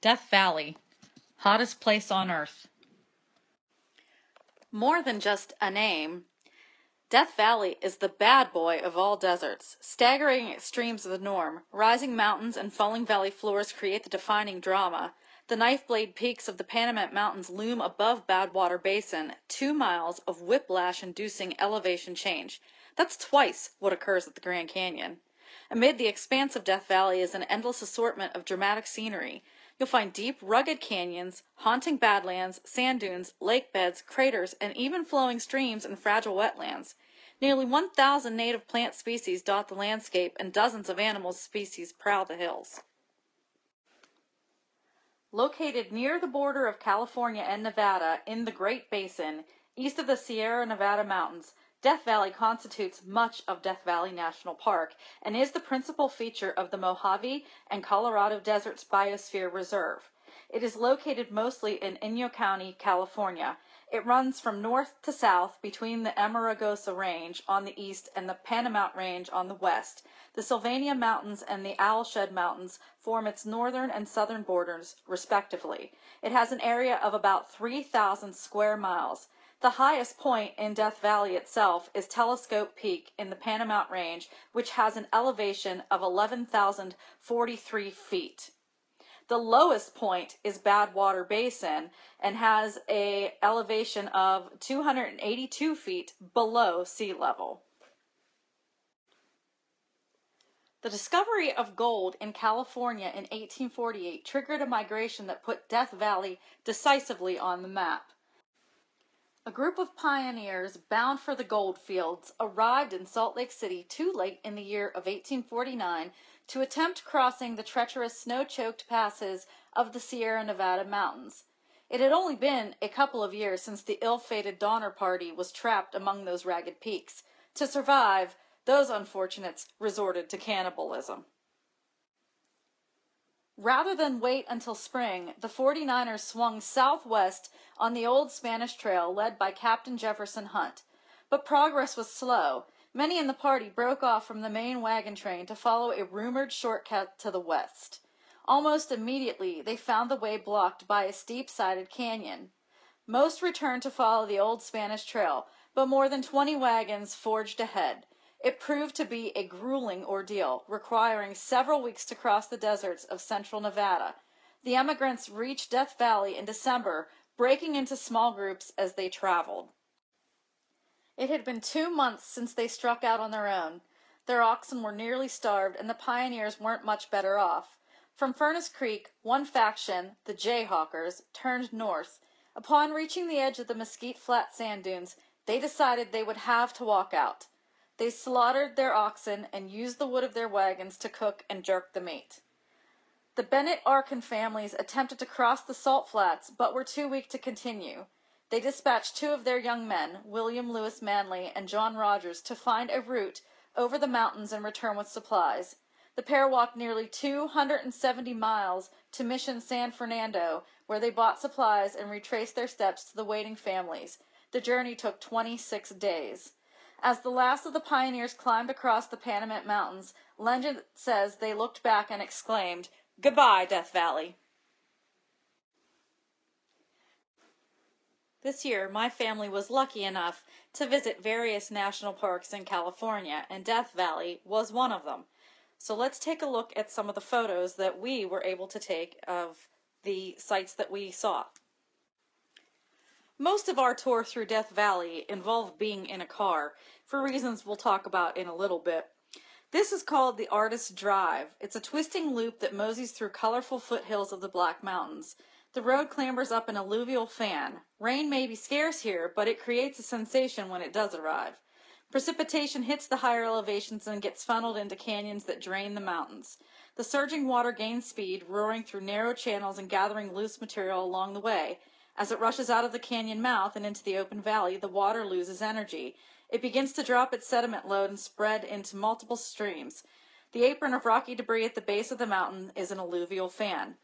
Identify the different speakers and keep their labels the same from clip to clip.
Speaker 1: Death Valley, hottest place on earth. More than just a name, Death Valley is the bad boy of all deserts. Staggering extremes of the norm, rising mountains and falling valley floors create the defining drama. The knife-blade peaks of the Panamint Mountains loom above Badwater Basin, 2 miles of whiplash-inducing elevation change. That's twice what occurs at the Grand Canyon. Amid the expanse of Death Valley is an endless assortment of dramatic scenery. You'll find deep, rugged canyons, haunting badlands, sand dunes, lake beds, craters, and even flowing streams and fragile wetlands. Nearly 1,000 native plant species dot the landscape, and dozens of animal species prowl the hills. Located near the border of California and Nevada in the Great Basin, east of the Sierra Nevada mountains, Death Valley constitutes much of Death Valley National Park and is the principal feature of the Mojave and Colorado Deserts Biosphere Reserve. It is located mostly in Inyo County, California. It runs from north to south between the Amargosa Range on the east and the Panamint Range on the west. The Sylvania Mountains and the Owlshed Mountains form its northern and southern borders, respectively. It has an area of about 3,000 square miles. The highest point in Death Valley itself is Telescope Peak in the Panamint Range, which has an elevation of 11,043 feet. The lowest point is Badwater Basin and has an elevation of 282 feet below sea level. The discovery of gold in California in 1848 triggered a migration that put Death Valley decisively on the map. A group of pioneers bound for the gold fields arrived in Salt Lake City too late in the year of 1849 to attempt crossing the treacherous snow-choked passes of the Sierra Nevada mountains. It had only been a couple of years since the ill-fated Donner Party was trapped among those ragged peaks. To survive, those unfortunates resorted to cannibalism. Rather than wait until spring, the 49ers swung southwest on the old Spanish Trail led by Captain Jefferson Hunt. But progress was slow. Many in the party broke off from the main wagon train to follow a rumored shortcut to the west. Almost immediately, they found the way blocked by a steep-sided canyon. Most returned to follow the old Spanish Trail, but more than 20 wagons forged ahead. It proved to be a grueling ordeal, requiring several weeks to cross the deserts of central Nevada. The emigrants reached Death Valley in December, breaking into small groups as they traveled. It had been 2 months since they struck out on their own. Their oxen were nearly starved, and the pioneers weren't much better off. From Furnace Creek, one faction, the Jayhawkers, turned north. Upon reaching the edge of the Mesquite Flat sand dunes, they decided they would have to walk out. They slaughtered their oxen and used the wood of their wagons to cook and jerk the meat. The Bennett Arkin families attempted to cross the salt flats, but were too weak to continue. They dispatched 2 of their young men, William Lewis Manley and John Rogers, to find a route over the mountains and return with supplies. The pair walked nearly 270 miles to Mission San Fernando, where they bought supplies and retraced their steps to the waiting families. The journey took 26 days. As the last of the pioneers climbed across the Panamint Mountains, legend says they looked back and exclaimed, "Goodbye, Death Valley." This year, my family was lucky enough to visit various national parks in California, and Death Valley was one of them. So let's take a look at some of the photos that we were able to take of the sites that we saw. Most of our tour through Death Valley involved being in a car, for reasons we'll talk about in a little bit. This is called the Artist Drive. It's a twisting loop that moseys through colorful foothills of the Black Mountains. The road clambers up an alluvial fan. Rain may be scarce here, but it creates a sensation when it does arrive. Precipitation hits the higher elevations and gets funneled into canyons that drain the mountains. The surging water gains speed, roaring through narrow channels and gathering loose material along the way. As it rushes out of the canyon mouth and into the open valley, the water loses energy. It begins to drop its sediment load and spread into multiple streams. The apron of rocky debris at the base of the mountain is an alluvial fan.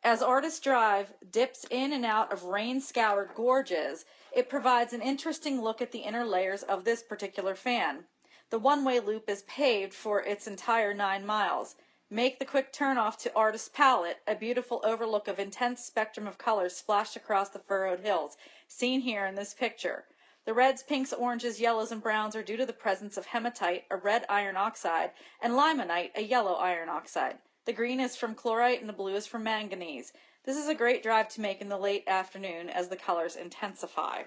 Speaker 1: As Artist Drive dips in and out of rain-scoured gorges, it provides an interesting look at the inner layers of this particular fan. The one-way loop is paved for its entire 9 miles. Make the quick turn off to Artist Palette, a beautiful overlook of intense spectrum of colors splashed across the furrowed hills, seen here in this picture. The reds, pinks, oranges, yellows, and browns are due to the presence of hematite, a red iron oxide, and limonite, a yellow iron oxide. The green is from chlorite and the blue is from manganese. This is a great drive to make in the late afternoon as the colors intensify.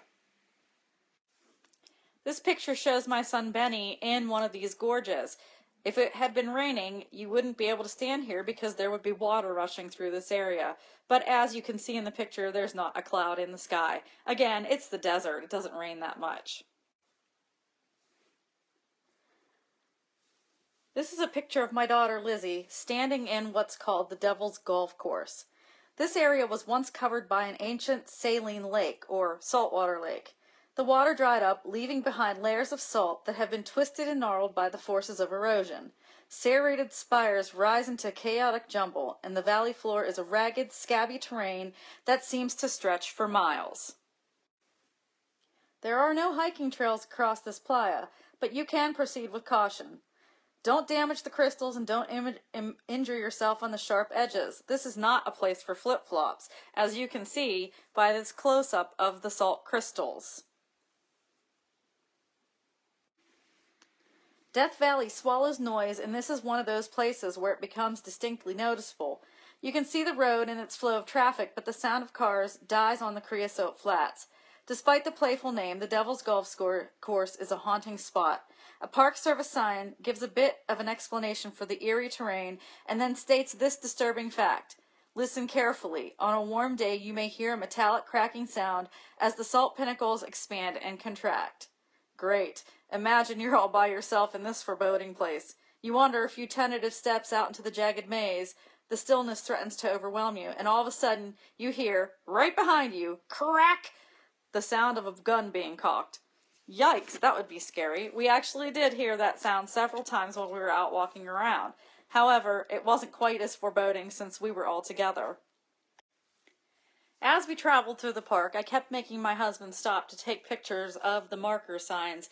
Speaker 1: This picture shows my son Benny in one of these gorges. If it had been raining, you wouldn't be able to stand here because there would be water rushing through this area. But as you can see in the picture, there's not a cloud in the sky. Again, it's the desert. It doesn't rain that much. This is a picture of my daughter Lizzie standing in what's called the Devil's Golf Course. This area was once covered by an ancient saline lake, or saltwater lake. The water dried up, leaving behind layers of salt that have been twisted and gnarled by the forces of erosion. Serrated spires rise into a chaotic jumble, and the valley floor is a ragged, scabby terrain that seems to stretch for miles. There are no hiking trails across this playa, but you can proceed with caution. Don't damage the crystals and don't injure yourself on the sharp edges. This is not a place for flip-flops, as you can see by this close-up of the salt crystals. Death Valley swallows noise, and this is one of those places where it becomes distinctly noticeable. You can see the road and its flow of traffic, but the sound of cars dies on the creosote flats. Despite the playful name, the Devil's Golf Course is a haunting spot. A Park Service sign gives a bit of an explanation for the eerie terrain and then states this disturbing fact. Listen carefully. On a warm day, you may hear a metallic cracking sound as the salt pinnacles expand and contract. Great. Imagine you're all by yourself in this foreboding place. You wander a few tentative steps out into the jagged maze. The stillness threatens to overwhelm you, and all of a sudden, you hear, right behind you, crack, the sound of a gun being cocked. Yikes, that would be scary. We actually did hear that sound several times while we were out walking around. However, it wasn't quite as foreboding since we were all together. As we traveled through the park, I kept making my husband stop to take pictures of the marker signs.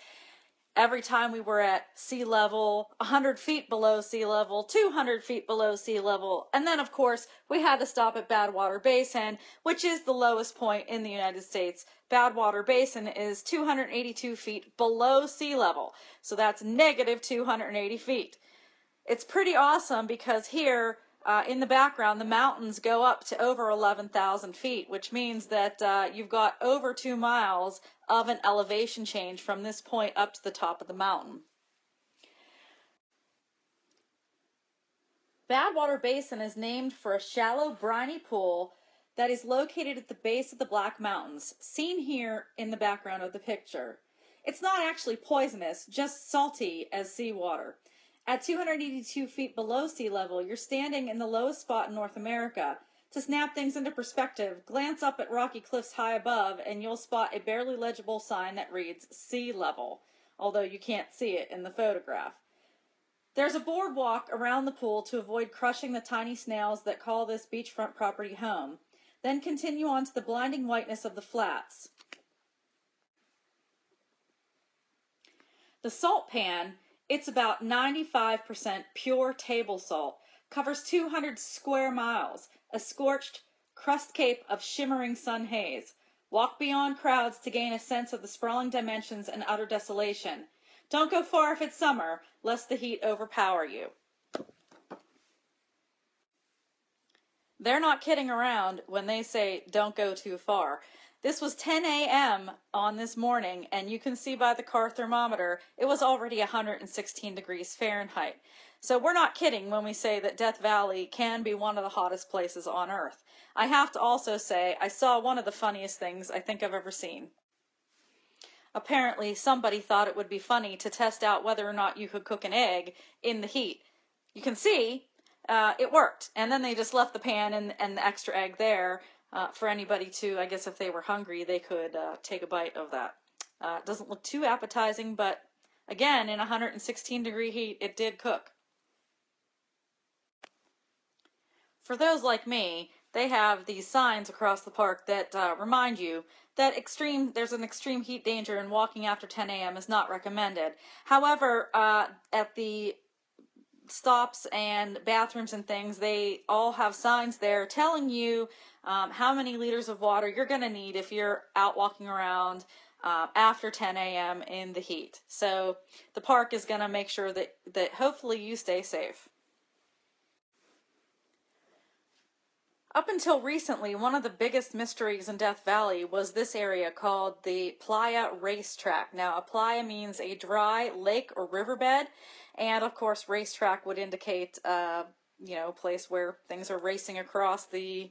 Speaker 1: Every time we were at sea level, 100 feet below sea level, 200 feet below sea level, and then of course we had to stop at Badwater Basin, which is the lowest point in the United States. Badwater Basin is 282 feet below sea level, so that's negative 280 feet. It's pretty awesome because here in the background, the mountains go up to over 11,000 feet, which means that you've got over 2 miles of an elevation change from this point up to the top of the mountain. Badwater Basin is named for a shallow, briny pool that is located at the base of the Black Mountains, seen here in the background of the picture. It's not actually poisonous, just salty as seawater. At 282 feet below sea level, you're standing in the lowest spot in North America. To snap things into perspective, glance up at rocky cliffs high above and you'll spot a barely legible sign that reads sea level, although you can't see it in the photograph. There's a boardwalk around the pool to avoid crushing the tiny snails that call this beachfront property home. Then continue on to the blinding whiteness of the flats. The salt pan, it's about 95% pure table salt, covers 200 square miles, a scorched crust cape of shimmering sun haze. Walk beyond crowds to gain a sense of the sprawling dimensions and utter desolation. Don't go far if it's summer, lest the heat overpower you. They're not kidding around when they say don't go too far. This was 10 a.m. on this morning, and you can see by the car thermometer, it was already 116 degrees Fahrenheit. So we're not kidding when we say that Death Valley can be one of the hottest places on Earth. I have to also say, I saw one of the funniest things I think I've ever seen. Apparently, somebody thought it would be funny to test out whether or not you could cook an egg in the heat. You can see, it worked. And then they just left the pan and the extra egg there. For anybody to, I guess if they were hungry, they could take a bite of that. It doesn't look too appetizing, but again, in 116 degree heat, it did cook. For those like me, they have these signs across the park that remind you that there's an extreme heat danger and walking after 10 a.m. is not recommended. However, at the stops and bathrooms and things, they all have signs there telling you how many liters of water you're going to need if you're out walking around after 10 a.m. in the heat. So the park is going to make sure that hopefully you stay safe. Up until recently, one of the biggest mysteries in Death Valley was this area called the Playa Racetrack. Now, a playa means a dry lake or riverbed, and of course, racetrack would indicate, a place where things are racing across the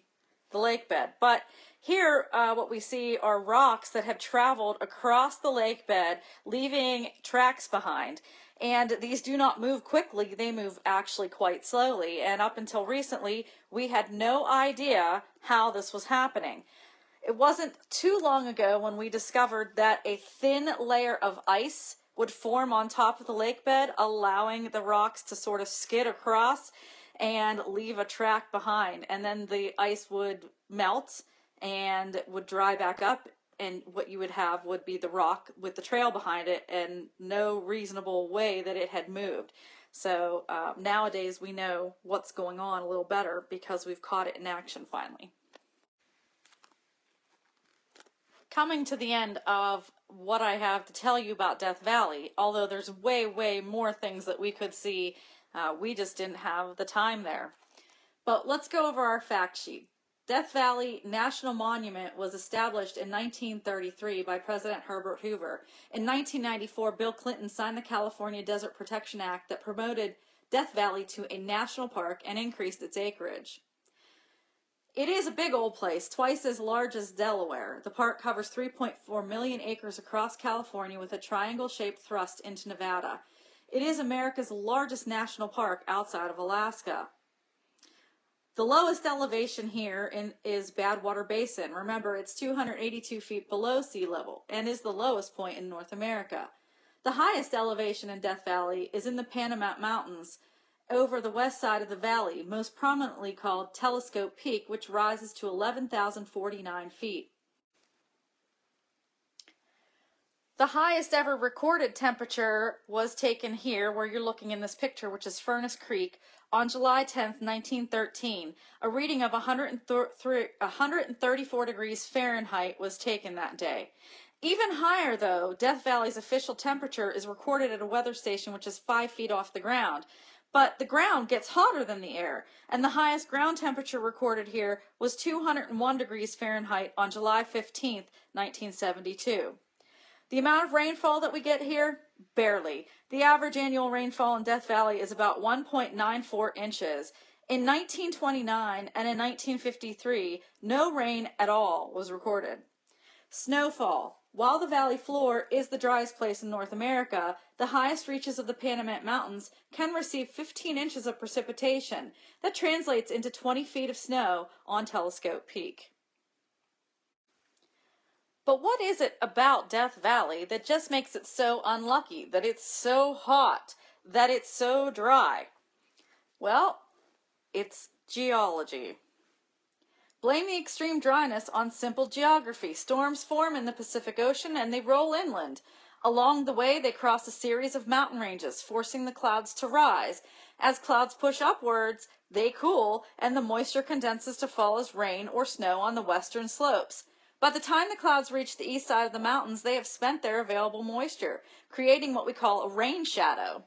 Speaker 1: lake bed. But here, what we see are rocks that have traveled across the lake bed, leaving tracks behind. And these do not move quickly, they move actually quite slowly. And up until recently, we had no idea how this was happening. It wasn't too long ago when we discovered that a thin layer of ice would form on top of the lake bed, allowing the rocks to sort of skid across and leave a track behind. And then the ice would melt and would dry back up, and what you would have would be the rock with the trail behind it and no reasonable way that it had moved. So nowadays we know what's going on a little better because we've caught it in action finally. Coming to the end of what I have to tell you about Death Valley, although there's way, way more things that we could see, we just didn't have the time there. But let's go over our fact sheet. Death Valley National Monument was established in 1933 by President Herbert Hoover. In 1994, Bill Clinton signed the California Desert Protection Act that promoted Death Valley to a national park and increased its acreage. It is a big old place, twice as large as Delaware. The park covers 3.4 million acres across California with a triangle-shaped thrust into Nevada. It is America's largest national park outside of Alaska. The lowest elevation here is Badwater Basin. Remember, it's 282 feet below sea level and is the lowest point in North America. The highest elevation in Death Valley is in the Panamint Mountains over the west side of the valley, most prominently called Telescope Peak, which rises to 11,049 feet. The highest ever recorded temperature was taken here, where you're looking in this picture, which is Furnace Creek, on July 10th, 1913. A reading of 134 degrees Fahrenheit was taken that day. Even higher, though, Death Valley's official temperature is recorded at a weather station which is 5 feet off the ground. But the ground gets hotter than the air, and the highest ground temperature recorded here was 201 degrees Fahrenheit on July 15th, 1972. The amount of rainfall that we get here? Barely. The average annual rainfall in Death Valley is about 1.94 inches. In 1929 and in 1953, no rain at all was recorded. Snowfall. While the valley floor is the driest place in North America, the highest reaches of the Panamint Mountains can receive 15 inches of precipitation. That translates into 20 feet of snow on Telescope Peak. But what is it about Death Valley that just makes it so unlucky, that it's so hot, that it's so dry? Well, it's geology. Blame the extreme dryness on simple geography. Storms form in the Pacific Ocean and they roll inland. Along the way, they cross a series of mountain ranges, forcing the clouds to rise. As clouds push upwards, they cool, and the moisture condenses to fall as rain or snow on the western slopes. By the time the clouds reach the east side of the mountains, they have spent their available moisture, creating what we call a rain shadow.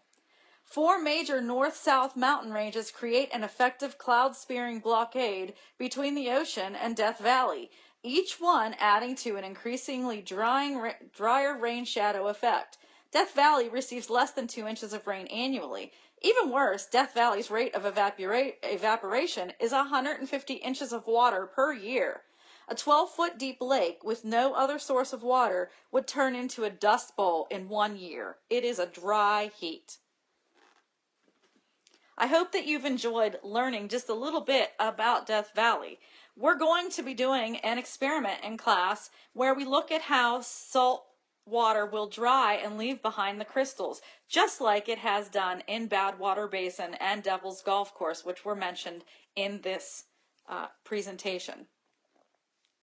Speaker 1: 4 major north-south mountain ranges create an effective cloud-spearing blockade between the ocean and Death Valley, each one adding to an increasingly drier rain shadow effect. Death Valley receives less than 2 inches of rain annually. Even worse, Death Valley's rate of evaporation is 150 inches of water per year. A 12-foot deep lake with no other source of water would turn into a dust bowl in 1 year. It is a dry heat. I hope that you've enjoyed learning just a little bit about Death Valley. We're going to be doing an experiment in class where we look at how salt water will dry and leave behind the crystals, just like it has done in Badwater Basin and Devil's Golf Course, which were mentioned in this presentation.